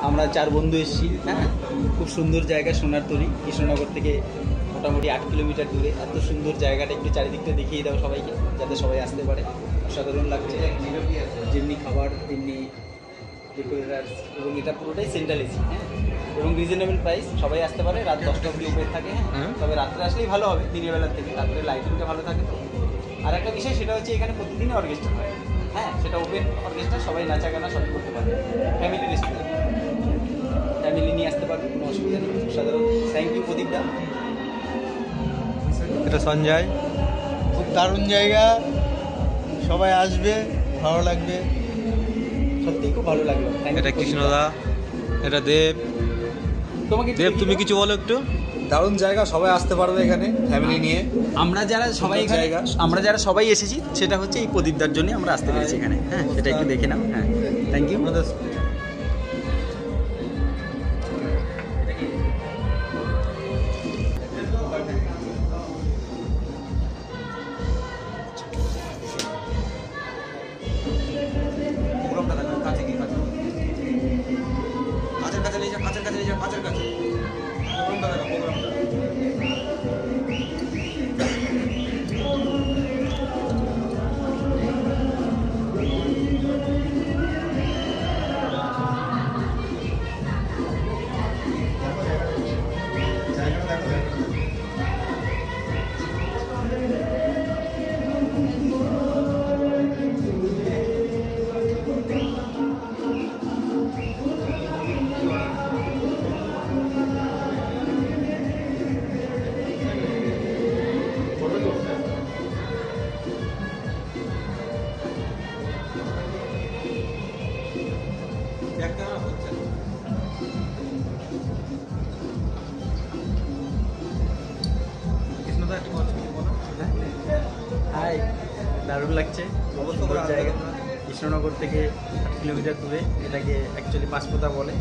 আমরা চার বন্ধু এসেছি। হ্যাঁ, খুব সুন্দর জায়গা সোনারতরী, কৃষ্ণনগর থেকে মোটামুটি 8 কিলোমিটার দূরে। এত সুন্দর জায়গাটা একটু চারিদিকটা দেখিয়ে দাও সবাইকে, যাতে সবাই আসতে পারে। অসাধারণ লাগছে, যেমনি খাবার তেমনি ডেকোরেটার, এবং এটা পুরোটাই সেন্ট্রাল এসি। হ্যাঁ, এবং রিজনেবল প্রাইস, সবাই আসতে পারে। রাত 10টা অবধি ওপেন থাকে। হ্যাঁ, তবে রাত্রে আসলেই ভালো হবে দিনের বেলার থেকে, রাত্রে লাইটিংটা ভালো থাকে। তো আর একটা বিষয় সেটা হচ্ছে এখানে প্রতিদিনই অর্কেস্ট্রা হয়। হ্যাঁ, সেটা ওপেন অর্কেস্ট্রা, সবাই নাচা গানা সবই করতে পারে। ফ্যামিলি রেস্টুরেন্ট, ফ্যামিলি নিয়ে আসতে পারবে, কোনো অসুবিধা নেই। সাধারণ থ্যাংক ইউ প্রদীপদা। এটা সঞ্জয়। খুব দারুণ জায়গা, সবাই আসবে, ভালো লাগবে। সত্যিই খুব ভালো লাগলো। এটা কৃষ্ণদা, এটা দেব। তোমাকে দেব, তুমি কিছু বলো একটু। দারুণ জায়গা, সবাই আসতে পারবে এখানে ফ্যামিলি নিয়ে। আমরা যারা সবাই এখানে, আমরা যারা সবাই এসেছি, সেটা হচ্ছে এই প্রদীপদার জন্য আমরা আসতে পেরেছি এখানে। হ্যাঁ, সেটা একটু দেখে নাও। হ্যাঁ, থ্যাংক ইউ। আমাদের হাই, দারুণ লাগছে। সুন্দর জায়গা, কৃষ্ণনগর থেকে 8 কিলোমিটার দূরে। এটাকে অ্যাকচুয়ালি পাঁচপোতা বলে।